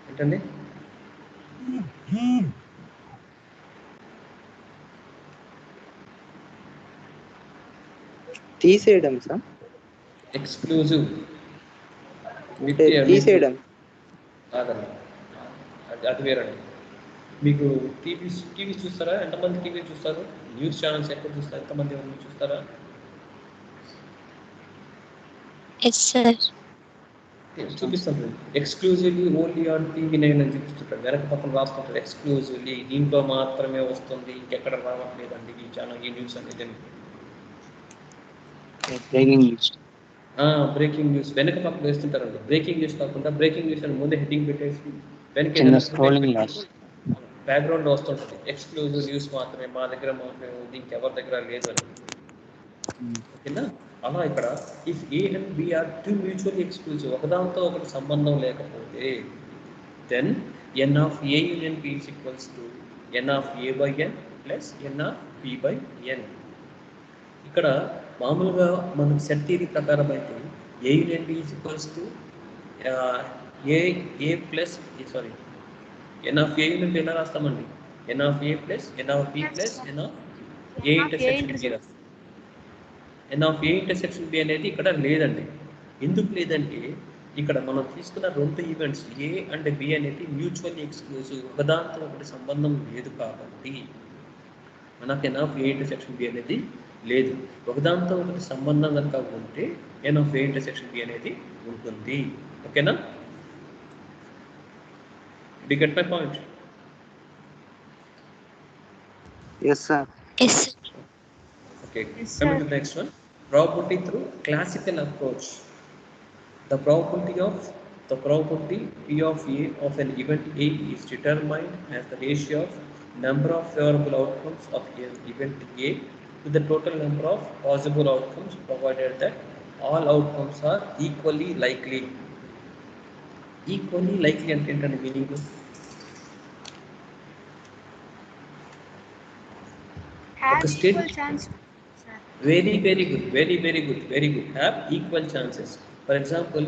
ఏంటండి? తీసేయడం sir. Exclusive with అంటే తీసేయడం. కాదండి, అది వేరండి. మీకు టీవీ చూస్తారా? ఎంతమంది టీవీ చూస్తారు? న్యూస్ ఛానల్స్ ఎక్కువ చూస్తారు? ఎంతమంది చూస్తారా? Yes sir. చూపిస్తాను. Exclusively only on TV nine అని చూపిస్తుంటాడు. వెనక పక్కన రాసుకుంటాడు ఎక్స్క్లూజివ్లీ దీంట్లో మాత్రమే వస్తుంది, ఇంకెక్కడ రావట్లేదండి ఈ ఛానల్, ఈ న్యూస్ అనేది. బ్రేకింగ్ న్యూస్ వెనక పక్కన వేస్తుంటారండి. బ్రేకింగ్ న్యూస్ కాకుండా బ్రేకింగ్ న్యూస్ అని ముందే హెడ్డింగ్ పెట్టేసి వెనక బ్యాక్గ్రౌండ్ వస్తుంటుంది. ఎక్స్క్లూజివ్ న్యూస్ మాత్రమే, మా దగ్గర మాత్రమే ఉంది, ఇంకెవరి దగ్గర లేదు అని. ఓకేనా? అలా ఇక్కడ if A and B are two mutually exclusive, ఒకదాంతో ఒకటి సంబంధం లేకపోతే then n of A union B is equals to n of A by n plus n of B by n. ఇక్కడ మామూలుగా మనం సెట్ థియరీ ప్రకారం అయితే A union B is equals to A plus n of A union ఎలా రాస్తామండి? N of A plus n of B plus n of A intersection B రాస్తాం. N of A intersection B అనేది ఇక్కడ లేదండి. ఎందుకు లేదంటే ఇక్కడ మనం తీసుకున్న రెండు ఈవెంట్స్ ఏ అండ్ బి అనేది మ్యూచువల్లీ ఎక్స్క్లూజివ్, ఒకదాంతో ఒకటి సంబంధం లేదు కాబట్టి మనకు n of A intersection B అనేది లేదు. ఒకదాంతో ఒకటి సంబంధం కనుక ఉంటే n of A intersection B అనేది ఉంటుంది. ఓకేనా? Do get my point? Yes sir. Yes. Okay. Coming to the next one, probability through classical approach. The probability P of A of an event A is determined as the ratio of number of favorable outcomes of an event A to the total number of possible outcomes, provided that all outcomes are equally likely. Equally likely అంటే ఏంటంటే meaning? ఒక state very good have equal chances. For example,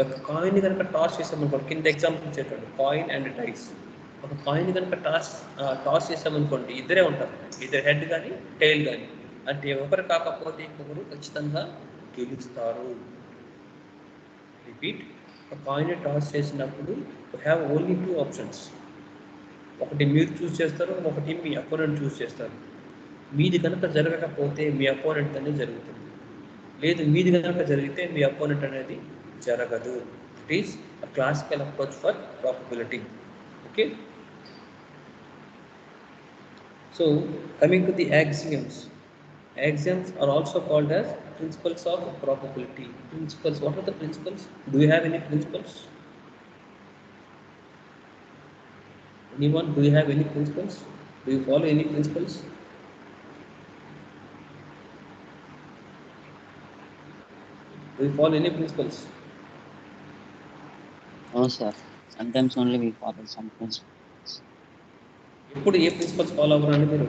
ఒక coin కనుక toss చేసామనుకోండి, కింద example ఇచ్చేటండి coin and dice. ఒక coin కనుక toss చేసామనుకోండి, ఇద్దరే ఉంటారు, ఇద్దరు హెడ్ కానీ టైల్ కానీ. అంటే ఒకరు కాకపోతే ఇంకొకరు ఖచ్చితంగా గెలుస్తారు. రిపీట్, ఒక కాయిన్ టాస్ చేసినప్పుడు you have only two options. ఒకటి మీరు చూస్ చేస్తారు, ఒకటి మీ అపోనెంట్ చూస్ చేస్తారు. మీది కనుక జరగకపోతే మీ అపోనెంట్ అనేది జరుగుతుంది, లేదు మీది కనుక జరిగితే మీ అపోనెంట్ అనేది జరగదు. It is a classical approach for probability. Okay, so coming to the axioms. Axioms are also called as principles of probability. Principles, what are the principles? Do you have any principles? Anyone, do you have any principles? Do you follow any principles? Do you follow any principles? No sir, sometimes only we follow some principles. ఎప్పుడు ఏ principles follow అవ్వరండి మీరు?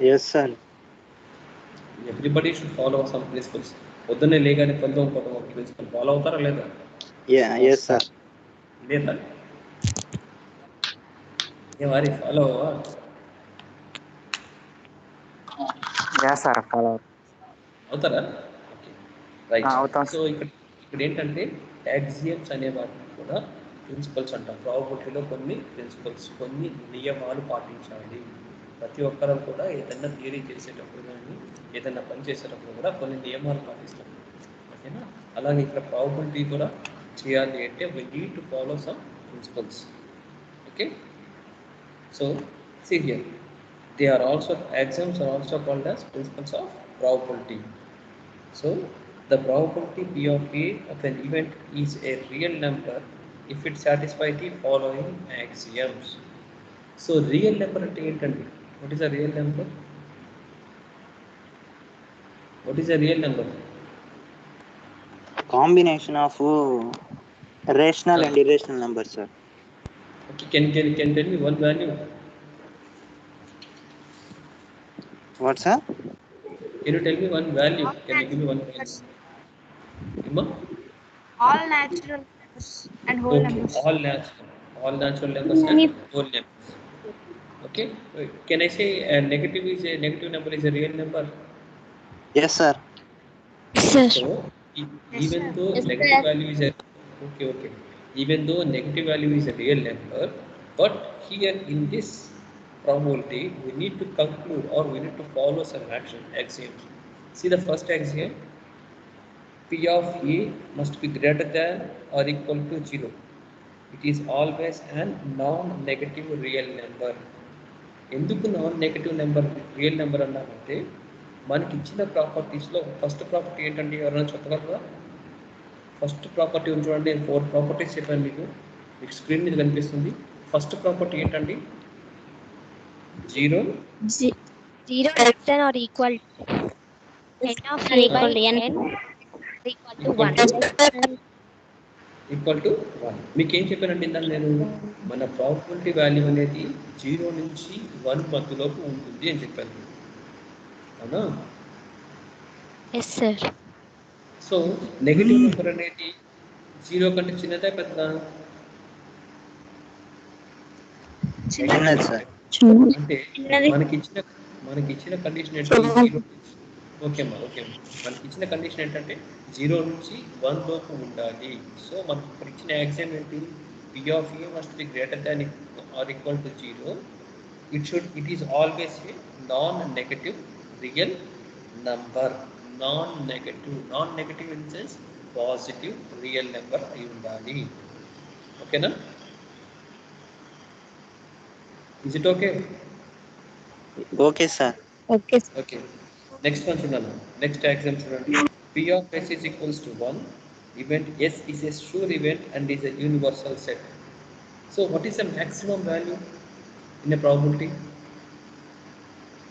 Yes sir. Everybody should follow some principles. పొద్దున్నే లేగానే కొంచెం ఒక principal follow అవుతారా లేదా? Yes sir. లేదా ఏ వారి follow Yes sir, follow. అవుతారా? Okay, right. అవుతాం. సో ఇక్కడ ఏంటంటే యాక్సియమ్స్ అనే వాటిని కూడా ప్రిన్సిపల్స్ అంటాం. ప్రాబబిలిటీలో కొన్ని ప్రిన్సిపల్స్, కొన్ని నియమాలు పాటించాలి. ప్రతి ఒక్కరూ కూడా ఏదైనా థియరీ చేసేటప్పుడు కానీ ఏదైనా పని చేసేటప్పుడు కూడా కొన్ని నియమాలు పాటిస్తాం. ఓకేనా? అలాగే ఇక్కడ ప్రాబబిలిటీ కూడా చేయాలి అంటే we need to follow some principles. Okay, so see here, they are also, axioms are also called as principles of probability. So the probability P of A of an event is a real number if it satisfies the following axioms. So real number అంటే ఏంటండి? What is a real number? What is a real number? Combination of rational and irrational numbers sir. Okay, can tell me one value? What sir? Can you tell me one value? Can you give me one value? Emma? All natural numbers and whole Okay, numbers. all natural numbers and whole numbers. Okay, can I say a negative number is a real number? Yes, sir. Sir. So Yes, even sir. though Yes, negative sir. value is a okay, even though negative value is a real number, but here in this probability we need to conclude or we need to follow some action axioms. See the first axiom: P of A must be greater than or equal to 0. It is always an non-negative real number. ఎందుకు non negative number real number అన్నామంటే మనకి ఇచ్చిన ప్రాపర్టీస్లో first property ఏంటండి? ఎవరైనా చెప్పగలరా? First property ఉంది చూడండి, నేను 4 ప్రాపర్టీస్ చెప్పాను మీకు స్క్రీన్ మీద కనిపిస్తుంది. ఫస్ట్ ప్రాపర్టీ ఏంటండి? 0 0 less than or equal n of a by n equal to 1. Equal to 1. మీకు ఏం చెప్పానండి ఇందాక నేను? మన ప్రాబబిలిటీ వాల్యూ అనేది 0 నుంచి 1 మధ్యలోపు ఉంటుంది అని చెప్పాను, అవునా? Yes, sir. So negative number అనేది 0 కంటే చిన్నదా పెద్దదా? చిన్నది సార్. అంటే చిన్నది. మనకి ఇచ్చిన కండిషన్ ఏంటంటే ఓకే అమ్మా. మనకి ఇచ్చిన కండిషన్ ఏంటంటే 0 నుంచి 1 లోపు ఉండాలి. సో మనకి ఇక్కడ ఇచ్చిన ఎగ్జామ్ ఏంటి? P of A must be greater than or equal to 0. It is always a non-negative real number. Non-negative in sense positive real number అయి ఉండాలి. ఓకేనా? Is it okay? Okay sir. Okay. Next one చూడండి. Next example చూడండి. P of S is equals to 1. Event S is a sure event and is a universal set. So what is the maximum value in a probability?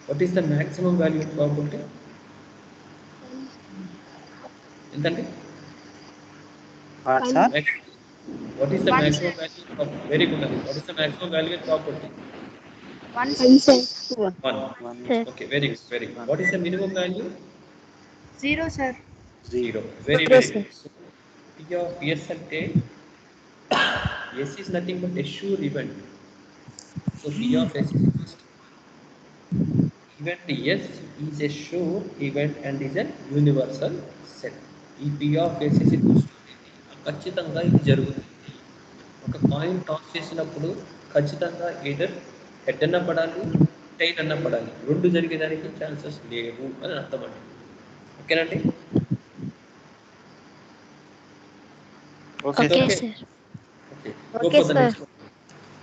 What is the maximum value in probability? ఎంతండి? What, sir? What is the One, maximum sir. value of very good. What is the maximum value in probability? 1. 1. One. Okay, very good. What is the minimum value? 0, sir. 0. Very good. So P of S అంటే S is nothing but a sure event. So P of S is equals to event S is a sure event and is a universal set. ఈ P of S is equals to ఖచ్చితంగా ఇది జరుగుతుంది. ఒక coin toss చేసినప్పుడు ఖచ్చితంగా either head అన్న పడాలి, tile అన్న పడాలి. రెండు జరిగేదానికి ఛాన్సెస్ లేవు అని అర్థం అండి. ఓకేనండి? Okay, Okay, Okay. sir. Okay. Okay, For the sir. next one.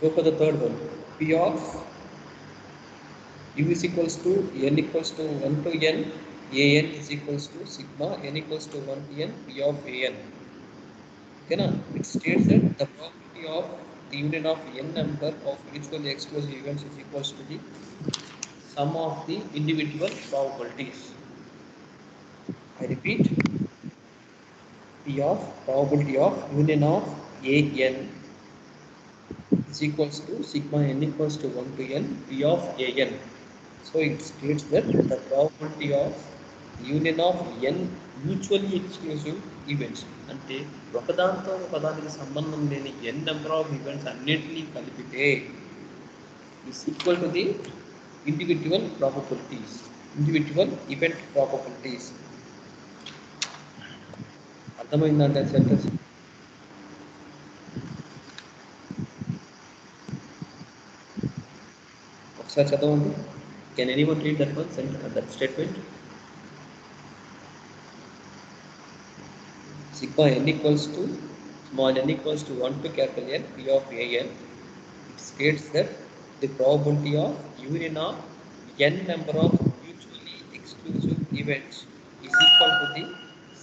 Go for the third one. P of U is equals to n equals to 1 to n. An is equals to sigma n equals to 1 to n P of an. Okay, na? It states that the probability of the union of n number of mutually exclusive events is equals to the sum of the individual probabilities. I repeat, P of probability of union of an is equals to sigma n equals to 1 to n P of an. So it states that the probability of union of n mutually exclusive events అంటే ఒకదానితో ఒకదానికి సంబంధం లేని n number of events అన్నిటినీ కలిపితే is equal to the individual event probabilities. అర్థమైందంటే sentence? ఒకసారి చదవండి. Can anyone read that one that statement? Sigma n equals to small n equals to 1 to capital N P of an. It states that the probability of union of n number of mutually exclusive events is equal to the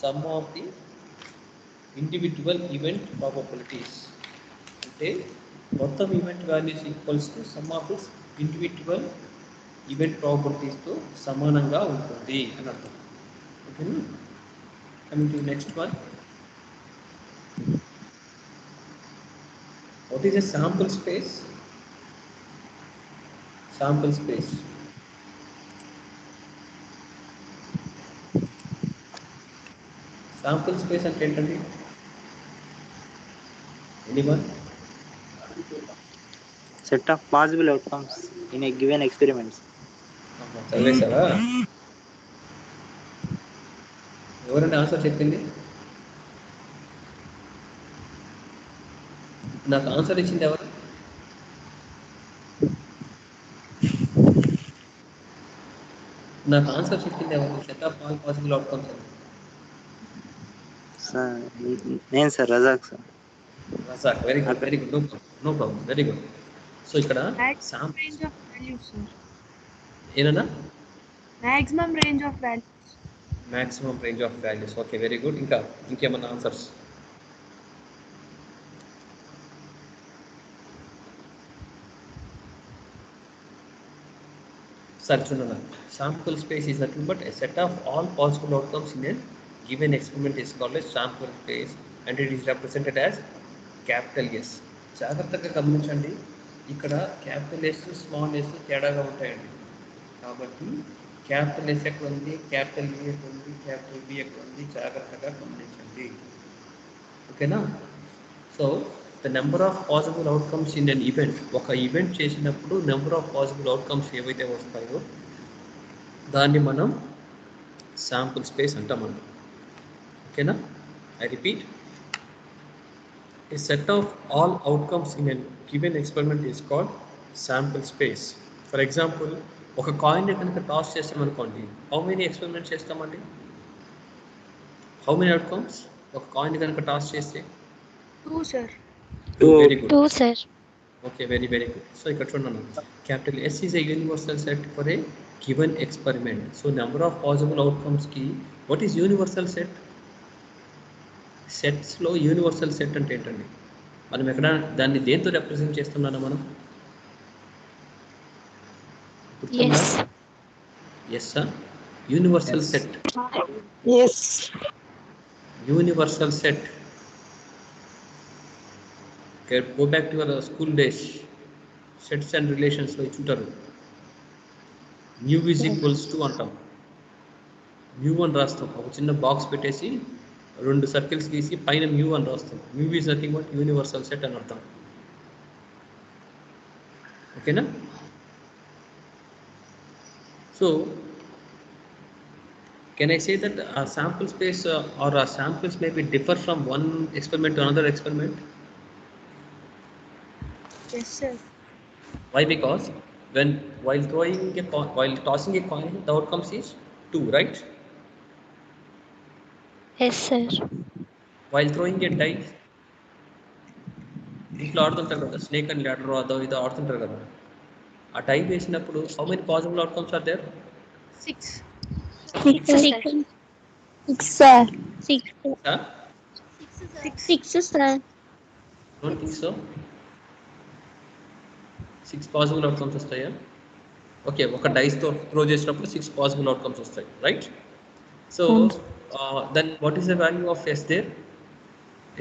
sum of the individual event probabilities. అంటే మొత్తం event values equals to sum of this individual event ప్రాబబిలిటీస్తో సమానంగా ఉంటుంది అని అర్థం. ఓకేనా? Coming to next one. What is a sample space? Sample space. Sample space అంటే ఏంటండి? Anyone? Set of possible outcomes in a given experiments. చదివేశారా? ఎవరండి ఆన్సర్ చెప్పింది? నాకు ఆన్సర్ ఇచ్చింది ఎవరు? నాకు ఆన్సర్ చెప్పింది ఎవరు? Set of all possible outcomes అని. Sir, నేను sir Razak sir. Razak, very good, very good, no problem, very good. So ఇక్కడ Maximum range of values, sir. ఏనన్నా? Maximum range of values. Maximum range of values. Okay, very good. ఇంకా ఇంకేమన్నా answers? Sir చూడండి, sample space is nothing but a set of all possible outcomes in a given experiment is called as sample space and it is represented as capital S. జాగ్రత్తగా గమనించండి, ఇక్కడ capital yes small yes తేడాగా ఉంటాయండి. కాబట్టి capital yes ఎక్కడ ఉంది, capital B ఎక్కడ ఉంది, క్యాపిటల్ బి ఎక్కడ ఉంది, జాగ్రత్తగా గమనించండి. ఓకేనా? So the number of possible outcomes in an event, ఒక ఈవెంట్ చేసినప్పుడు నెంబర్ ఆఫ్ పాసిబుల్ అవుట్కమ్స్ ఏవైతే వస్తాయో దాన్ని మనం శాంపుల్ స్పేస్ అంటామండి. ఓకేనా? I repeat, A set of all outcomes in an given experiment is called sample space. For example, ఒక కాయిన్ని కనుక టాస్ చేస్తామనుకోండి, హౌ మెనీ ఎక్స్పెరిమెంట్ చేస్తామండి? హౌ మెనీ అవుట్కమ్స్ ఒక కాయిన్ కనుక టాస్ చేస్తే? 2, sir. Very good. 2, sir. Okay, very very good. So ఇక్కడ చూడండి, capital S is a universal set for a given experiment. So number of possible అవుట్కమ్స్కి what is universal set? సెట్స్లో universal set అంటే ఏంటండి? మనం ఎక్కడ దాన్ని దేంతో రిప్రజెంట్ చేస్తున్నామా మనం? Yes. S, universal set. Yes. Universal set. Go back to your school days, sets and రిలేషన్స్లో ఇచ్చుంటారు. న్యూ ఈజ్ ఈక్వల్స్ టు అంటాం, న్యూ అని రాస్తాం. ఒక చిన్న బాక్స్ పెట్టేసి 2 సర్కిల్స్ గీసి పైన న్యూ అని రాస్తాం. New is nothing but universal set అని అర్థం. ఓకేనా? So can I say that ఆ శాంపుల్ స్పేస్ ఆర్ ఆ samples may be differ from one experiment to another experiment? Yes, sir. Why? Because while tossing a coin, the outcomes is 2, right? Yes, sir. While throwing a dice, ఇంట్లో ఆడుతుంటారు కదా, snake and ladder అదో ఇదో ఆడుతుంటారు కదా, ఆ die వేసినప్పుడు how many possible outcomes are there? 6. 6, sir. 6, sir. Don't think so. 6 possible outcomes వస్తాయా? ఓకే, ఒక డైస్తో త్రో చేసినప్పుడు 6 పాసిబుల్ అవుట్కమ్స్ వస్తాయి, right? So then what is the value of S there?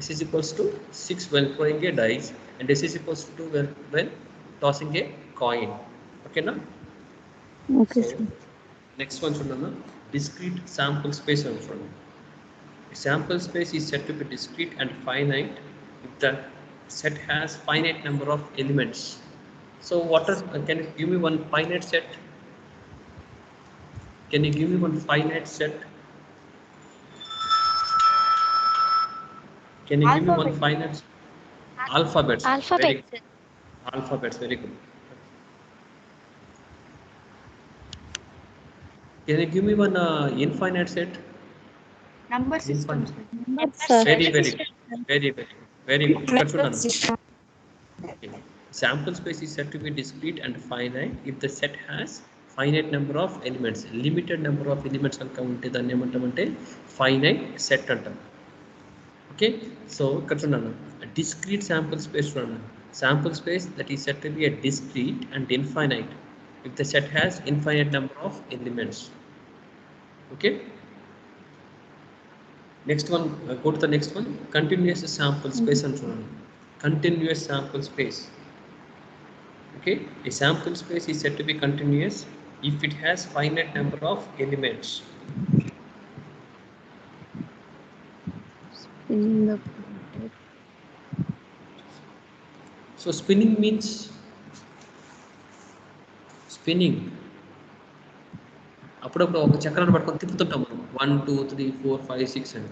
S is equals to 6 when throwing a dice and S is equals to 2 when tossing a coin. Okay na? Okay, so, sir. next one chudana, discrete sample space on chudana. Sample space is said to be discrete and finite if the set has finite number of elements. So what are, can you give me one finite set? Can you give me one finite set? Can you give me one finite? Alphabets. Alphabets. Very, alphabets, very good. Can you give me one infinite set? Number system, Infinite. sir. Sir. Very good. Very good. Okay. Sample space is said to be discrete and finite if the set has finite number of elements. Limited number of elements anka unte danni emantamante finite set antam. Okay, so a discrete sample space run. Sample space that is said to be a discrete and infinite if the set has infinite number of elements. Okay, next one, go to the next one, continuous sample space and run. Continuous sample space. Okay, a sample space is said to be continuous if it has finite number of elements. So spinning means spinning. అప్పుడప్పుడు ఒక చక్రాన్ని పట్టుకొని తిప్పుతుంటాం మనం 1 2 3 4 5 6 అని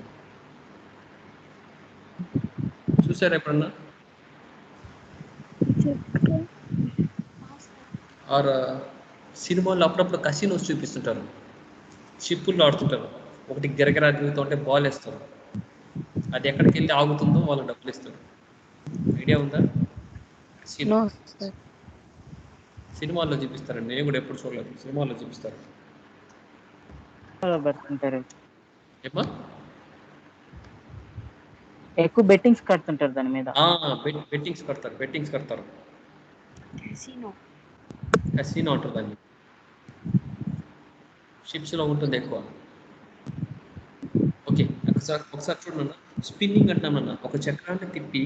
చూసారా ఎప్పుడన్నా are సినిమాల్లో అప్పుడప్పుడు కసినోస్ చూపిస్తుంటారు షిప్పుల్లో ఆడుతుంటారు ఒకటి గిరగిరా తిరుగుతూ ఉంటే బాల్ వేస్తారు అది ఎక్కడికి వెళ్ళి ఆగుతుందో వాళ్ళు డబ్బులు ఇస్తారు ఐడియా ఉందా సినిమాల్లో చూపిస్తారండి నేను కూడా ఎప్పుడు చూడలేదు సినిమాల్లో చూపిస్తారు పెడుతుంటారు ఏమా ఎక్కువ బెట్టింగ్స్ కడుతుంటారు దాని మీద బెట్టింగ్స్ కడతారు కసినో అంటారు దాన్ని షిప్స్లో ఉంటుంది ఎక్కువ ఓకే ఒకసారి చూడన్నా స్పిన్నింగ్ అంటామన్నా ఒక చక్రాన్ని తిప్పి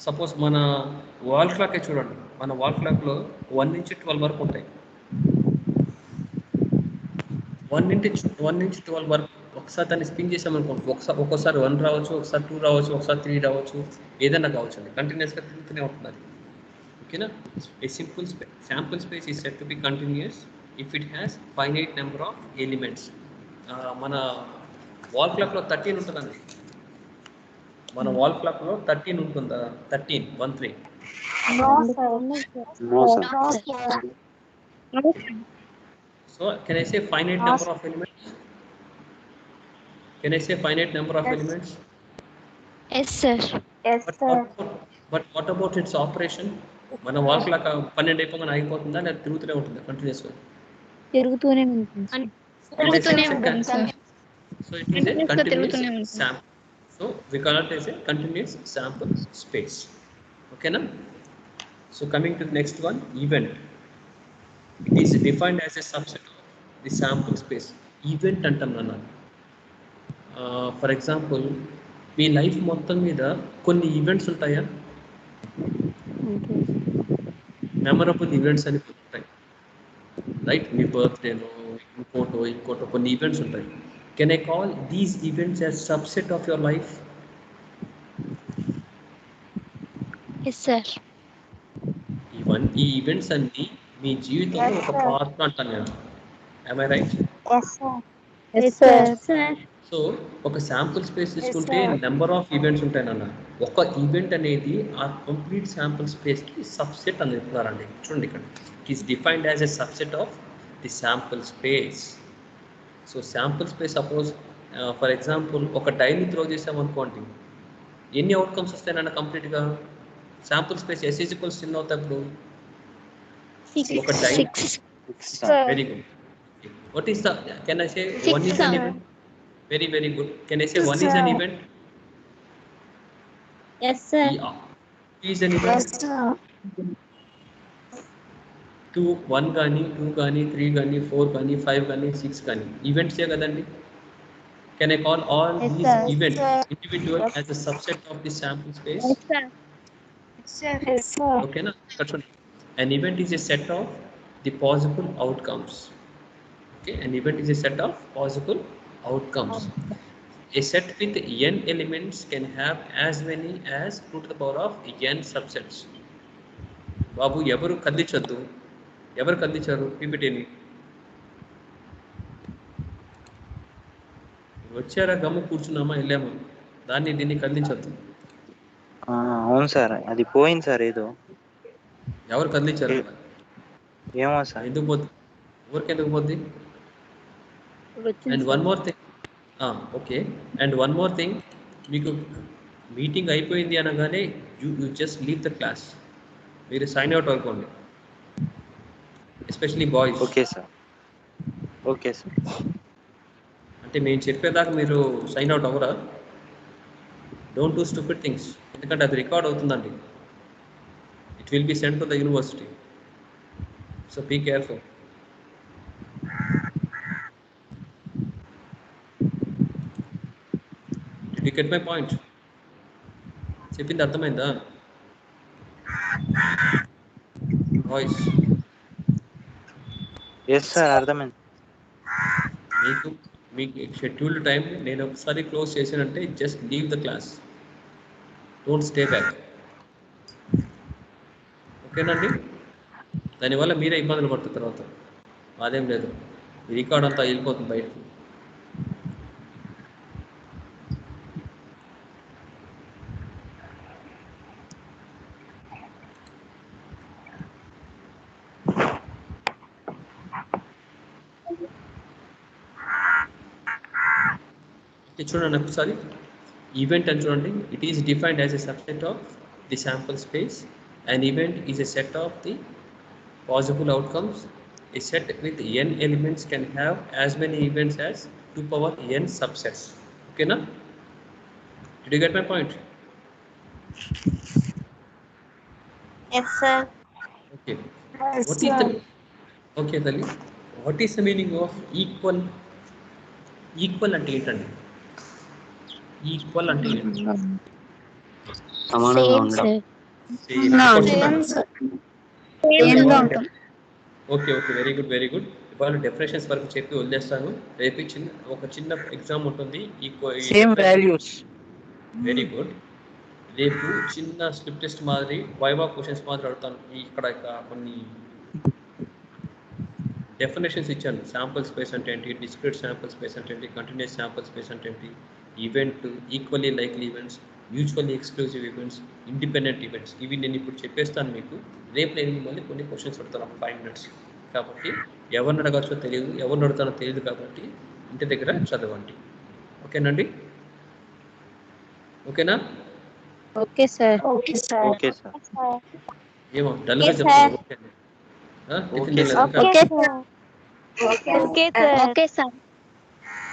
సపోజ్ మన వాల్ క్లాకే చూడండి మన వాల్ క్లాక్లో 1 నుంచి 12 వరకు ఉంటాయి 1 నుంచి 12 వరకు ఒకసారి దాన్ని స్పిన్ చేసామనుకోండి ఒక్కోసారి 1 రావచ్చు ఒకసారి 2 రావచ్చు ఒకసారి 3 రావచ్చు ఏదైనా కావచ్చు అండి కంటిన్యూస్గా తిరుగుతూనే ఉంటుంది ఓకేనా a simple sample space is set to be continuous if it has finite number of elements మన వాల్ క్లాక్లో 13 ఉంటుందండి మన వాల్ క్లాక్లో 13 ఉంటుందా 13 no sir so can I say finite number of elements Yes, sir. But what about its operation మన wall clock 12 అయిపోగానే ఆగిపోతుందా లేదా తిరుగుతూనే ఉంటుందా కంటిన్యూస్గా తిరుగుతూనే ఉంటుంది so it is a continuous sample so we call it as a continuous sample space ఓకేనా so coming to the next one event it is defined as a subset of the sample space event అంటాం నాన్న for example me life మొత్తం మీద కొన్ని events ఉంటాయా memorable events అని ఉంటాయి right మీ బర్త్డేలో ఇంకోటో కొన్ని ఈవెంట్స్ ఉంటాయి can I call these events as subset of your life Yes, sir. ఈ ఈవెంట్స్ అన్ని మీ జీవితంలో ఒక పాత్ర అంటాను నేను am I right Yes, sir. So ఒక శాంపుల్ స్పేస్ తీసుకుంటే నెంబర్ ఆఫ్ ఈవెంట్స్ ఉంటాయి నాన్న ఒక ఈవెంట్ అనేది ఆ కంప్లీట్ శాంపుల్ స్పేస్కి సబ్సెట్ అని చెప్తున్నారండి చూడండి ఇక్కడ it is defined as a subset of the sample space so sample space suppose for example ఒక డైని త్రో చేసామనుకోండి ఎన్ని అవుట్కమ్స్ వస్తాయి నాన్న కంప్లీట్గా sample space S is equals ఎన్ని అవుతాయి అప్పుడు ఒక die very good what is the can I say 1 is an event very good can I say 1 is an event Yes, sir. yeah 2 is an event 2 1 గాని 2 గాని 3 గాని 4 గాని 5 గాని 6 గాని ఈవెంట్స్ ఏ కదండి can I call all these events individual as a subset of the sample space okay na an event is a set of the possible outcomes okay an event is a set of possible outcomes a set with n elements can have as many as 2 to the power of n subsets బాబు ఎవరు కదిలించారు పీపీటీని వచ్చారా గమ్ము కూర్చున్నామా వెళ్ళామా దీన్ని కదిలించద్దు అవును sir అది పోయింది sir ఏదో ఎవరు కదిలించారు ఏమో సార్ ఎందుకు పోద్ది ఊరికి ఎందుకు పోద్ది అండ్ వన్ మోర్ థింగ్ మీకు మీటింగ్ అయిపోయింది అనగానే you just leave the class మీరు సైన్ అవుట్ అనుకోండి ఎస్పెషలీ బాయ్స్ ఓకే సార్ అంటే మేము చెప్పేదాకా మీరు సైన్ అవుట్ అవ్వరా డోంట్ డూ స్టూపిడ్ థింగ్స్ ఎందుకంటే అది రికార్డ్ అవుతుందండి it will be send to the university so be careful Did you get my point? చెప్పింది అర్థమైందా వాయిస్ ఎస్ సార్ అర్థమైంది మీకు షెడ్యూల్డ్ టైం నేను ఒకసారి క్లోజ్ చేశానంటే just leave the class, don't stay back. ఓకేనండి? దానివల్ల మీరే ఇబ్బందులు పడుతుంది తర్వాత, అదేం లేదు. రికార్డ్ అంతా వెళ్ళిపోతుంది బయటకు. చూడండి ఒకసారి ఈవెంట్ అని చూడండి. It is defined as a subset of the sample space. An event is a set of the possible outcomes. A set with n elements can have as many events as 2 power n subsets. Okay na? Did you get my point? Yes, sir. Okay. Yes, What is the okay Tali? What is the meaning of equal? Equal అంటే ఏంటండి? Equal అంటే ఏంటి? సమానంగా ఉండడం. Okay okay, very good very good. ఇవాళ definitions వరకు చెప్పి వదిలేస్తాను. రేపు ఒక చిన్న ఎగ్జామ్ ఉంటుంది. Same values. Very good. రేపు చిన్న స్లిప్ టెస్ట్ మాదిరి వైవా క్వశ్చన్స్ మాదిరి అడుగుతాను. ఇక్కడ కొన్ని డెఫినేషన్స్ ఇచ్చాను. శాంపుల్ స్పేస్ అంటే ఏంటి, డిస్క్రీట్ శాంపుల్ స్పేస్ అంటే ఏంటి, కంటిన్యూస్ శాంపుల్ స్పేస్ అంటే ఏంటి, event, equally likely events, mutually exclusive events, independent events. ఇవి నేను ఇప్పుడు చెప్పేస్తాను మీకు. రేపు నేను మిమ్మల్ని కొన్ని క్వశ్చన్స్ అడుగుతాను 5 minutes. కాబట్టి ఎవరిని అడగచ్చో తెలియదు, ఎవరిని అడుగుతానో తెలియదు. కాబట్టి ఇంటి దగ్గర చదవండి. ఓకేనండి? ఓకేనా? Okay sir. Okay sir. ఏమో డల్గా చెప్తాను. Okay sir.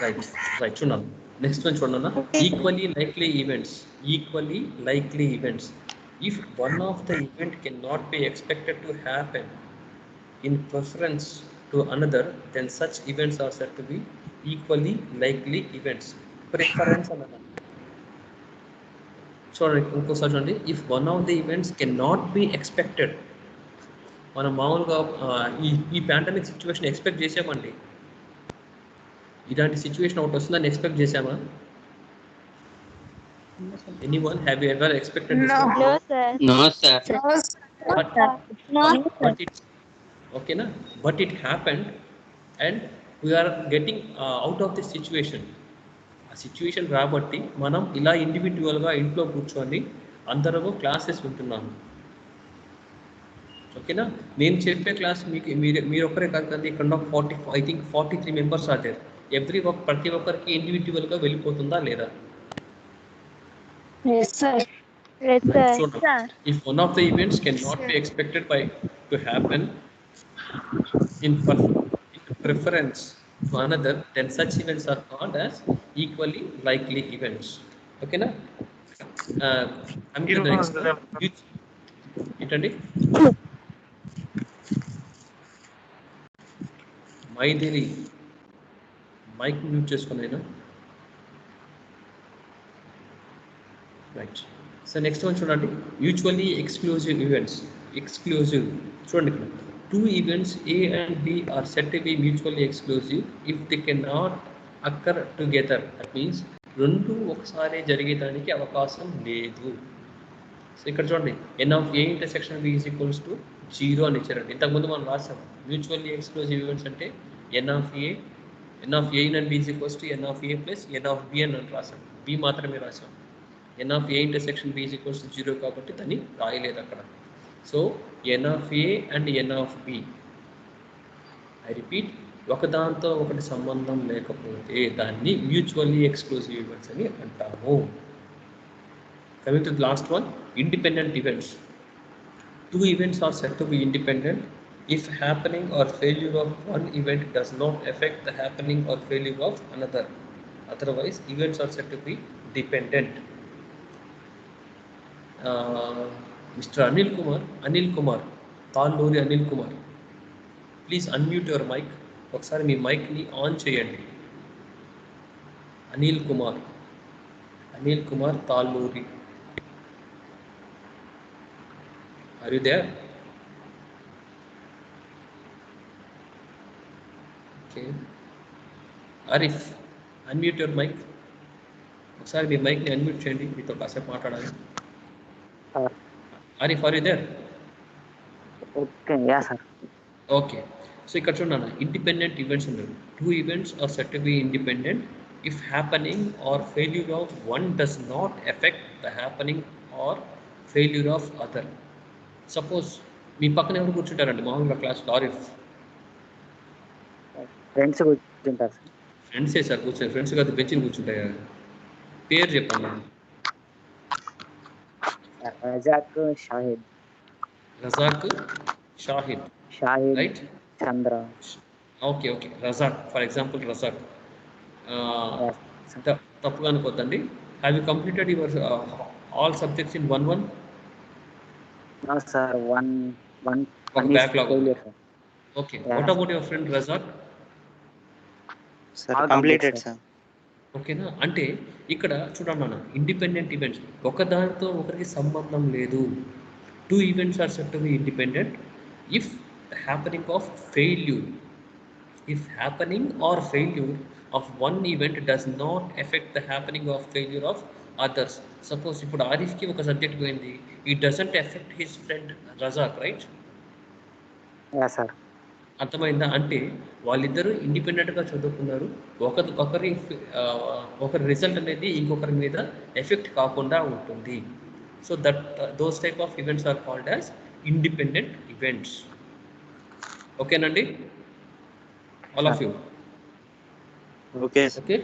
Right right. చూడండి నెక్స్ట్ వన్ చూడండి. Equally likely events. Equally likely events. If one of the event can not be expected to happen in preference to another, then such events are said to be equally likely events. Preference another. Sorry, ఇంకోసారి చూడండి. If one of the events cannot be expected, మనం మామూలుగా ఈ pandemic situation expect చేసామండి. ఇలాంటి situation ఒకటి వస్తుందని expect చేసామా? Anyone, have you ever expected this? No, sir. No, sir. But it's okay na, but it happened and we are getting out of this situation. ఆ situation రాబట్టి మనం ఇలా ఇండివిజువల్గా ఇంట్లో కూర్చొని అందరము క్లాసెస్ వింటున్నాము. ఓకేనా? నేను చెప్పే క్లాస్ మీకు మీరు ఒక్కరే కాదు కదా, ఇక్కడ 43 members are there. ప్రతి ఒక్కరికి ఇండివిజువల్గా వెళ్ళిపోతుందా లేదా? Yes, sir. Yes, sir. If one of the events cannot be expected to happen in preference to another, then such events are called as equally likely events. Okay na? I'm going to next one. ఏంటండి? Maithili mic mute చేసుకున్నాను. Right. So next one చూడండి. Mutually exclusive events. Exclusive చూడండి ఇక్కడ. 2 events A and B are said to be mutually exclusive if they cannot occur together. That means రెండు ఒకసారి జరిగేదానికి అవకాశం లేదు. So ఇక్కడ చూడండి, n of A intersection B is equals to 0 అని ఇచ్చారండి. ఇంతకుముందు మనం రాసాం మ్యూచువల్లీ ఎక్స్క్లూజివ్ ఈవెంట్స్ అంటే n of A and B is equals to n of A plus n of B అని రాసాం. B మాత్రమే రాసాం. n of A intersection B is equals to 0 కాబట్టి దాన్ని రాయలేదు అక్కడ. So n of A and n of B, I repeat, ఒకదాంతో ఒకటి సంబంధం లేకపోతే దాన్ని మ్యూచువల్లీ ఎక్స్క్లూజివ్ ఈవెంట్స్ అని అంటాము. Coming to the last one, independent events. 2 events are said to be independent if happening or failure of one event does not affect the happening or failure of another. Otherwise, events are said to be dependent. Mr. Anil Kumar, Talluri Anil Kumar, please unmute your mic. ఒకసారి మీ మైక్ని on చేయండి. Anil Kumar Talluri, are you there? Okay. Arif unmute your mike. ఒకసారి మీ మైక్ని unmute చేయండి, మీతో కాసేపు మాట్లాడాలి. Arif, are you there? Okay, yeah sir. Okay, so ఇక్కడ చూడండి, ఇండిపెండెంట్ ఈవెంట్స్ ఉన్నాయి. 2 events are set to be independent if happening or failure of one does not effect the happening or failure of other. Suppose మీ పక్కన ఎవరు కూర్చుంటారండి మామూలుగా క్లాస్లో? Arif, friends కూర్చుంటారు సార్. ఫ్రెండ్సే సార్ కూర్చొని, ఫ్రెండ్స్ కాదు బెంచ్ని కూర్చుంటాయా? పేరు చెప్పండి. Razak, Shahid. Razak, Shahid, Shahid, right? Chandra. Okay, okay, Razak, for example Razak. తప్పుగా అనుకోద్దండి. Have you completed your all subjects in 1-1? Sir, one ఒక backlog. Okay, what about your friend Razak? Sir completed sir. ఓకేనా? అంటే ఇక్కడ చూడండి అన్న, ఇండిపెండెంట్ ఈవెంట్స్ ఒకదానితో ఒకరికి సంబంధం లేదు. 2 events are set to be independent if happening of failure, if happening or failure of one event does not affect the happening of failure of others. Suppose ఇప్పుడు ఆరిఫ్కి ఒక సబ్జెక్ట్ పోయింది, it doesn't affect his friend Razak, right? Yeah sir. అర్థమైందా? అంటే వాళ్ళిద్దరూ ఇండిపెండెంట్గా చదువుకున్నారు, ఒకరి result అనేది ఇంకొకరి మీద ఎఫెక్ట్ కాకుండా ఉంటుంది. So that those type of events are called as independent events. ఓకేనండి, all of you? Okay okay,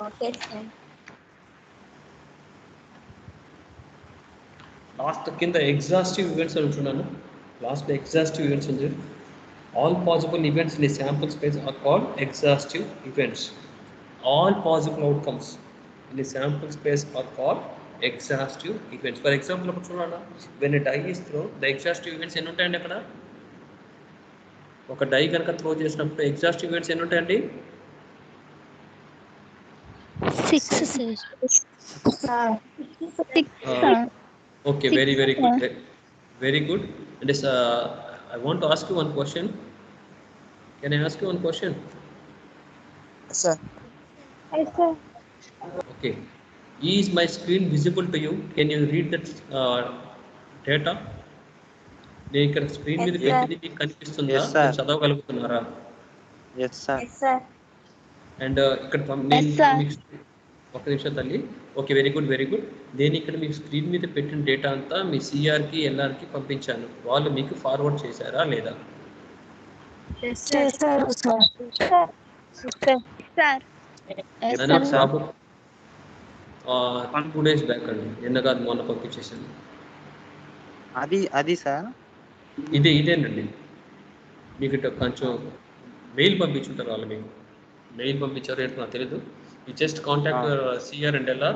okay sir. Last కింద ఎగ్జాస్టివ్ ఈవెంట్స్ అంటున్నాను. లాస్ట్లో ఎగ్జాస్టివ్ ఈవెంట్స్ ఉంది. All possible events in the sample space are called exhaustive events. All possible outcomes in the sample space are called exhaustive events. For example అప్పుడు చూడండి, when a die is throw, the exhaustive events ఎన్ని ఉంటాయండి అక్కడ? ఒక die కనుక throw చేసినప్పుడు exhaustive events ఎన్ని ఉంటాయండి? 6 sir. Okay, very good, very good. And I want to ask you one question. Can I ask you one question? Sir. Okay, is my screen visible to you? Can you read that data? నేను ఇక్కడ screen మీద పెట్టింది మీకు కనిపిస్తుందా? చదవగలుగుతున్నారా? yes sir. And ఇక్కడ ఒక నిమిషం తల్లి. Okay, very good, very good. నేను ఇక్కడ మీకు స్క్రీన్ మీద పెట్టిన డేటా అంతా మీ సిఆర్కి, ఎల్ఆర్కి పంపించాను. వాళ్ళు మీకు ఫార్వర్డ్ చేశారా లేదా? ప్రాబ్లం 2 days బ్యాక్ అండి, నిన్న కాదు మొన్న పంపించేసాను. అది సార్, ఇదేనండి. మీకు కొంచెం మెయిల్ పంపించుంటారు వాళ్ళు, మీకు మెయిల్ పంపించారు ఏంటో నాకు తెలీదు. You just contact CR and LR.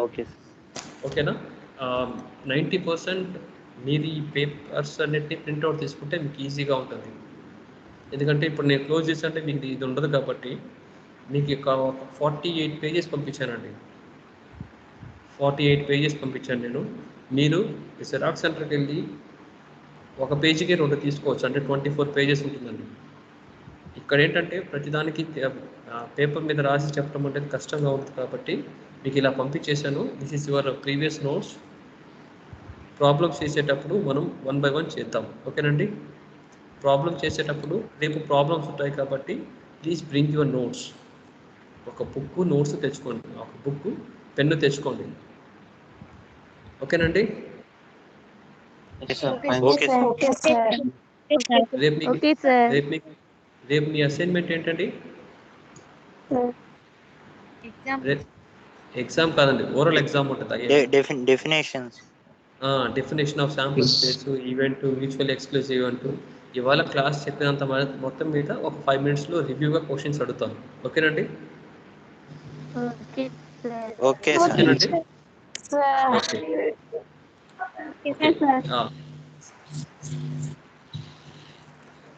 Okay ఓకేనా? 90% మీరు ఈ పేపర్స్ అన్నిటిని ప్రింట్అవుట్ తీసుకుంటే మీకు ఈజీగా ఉంటుంది. ఎందుకంటే ఇప్పుడు నేను క్లోజ్ చేసంటే మీకు ఇది ఉండదు కాబట్టి మీకు 48 పేజెస్ పంపించానండి. 48 పేజెస్ పంపించాను నేను. మీరు జిరాక్స్ సెంటర్కి వెళ్ళి ఒక పేజీకి 2 తీసుకోవచ్చు, అంటే 24 పేజెస్ ఉంటుందండి. ఇక్కడ ఏంటంటే ప్రతిదానికి పేపర్ మీద రాసి చెప్పడం అంటే కష్టంగా ఉంటుంది కాబట్టి మీకు ఇలా పంపించేశాను. This is your previous notes. Problems చేసేటప్పుడు మనం 1 by 1 చేద్దాం, ఓకేనండి? ప్రాబ్లమ్ చేసేటప్పుడు రేపు ప్రాబ్లమ్స్ ఉంటాయి కాబట్టి ప్లీజ్ బ్రింగ్ యువర్ నోట్స్. ఒక బుక్, నోట్స్ తెచ్చుకోండి, ఒక బుక్, పెన్ను తెచ్చుకోండి, ఓకేనండి? రేపు మీ అసైన్మెంట్ ఏంటండి? ఎగ్జామ్ కాదండి, ఓరల్ ఎగ్జామ్ ఉంటుంది. Definition of sample space, event, mutual exclusive event. ఇవాళ క్లాస్ చెప్పినంత మొత్తం మీద ఒక 5 minutesలో రివ్యూగా క్వశ్చన్స్ అడుగుతాను, ఓకేనండి? ఓకేనండి? ఓకే.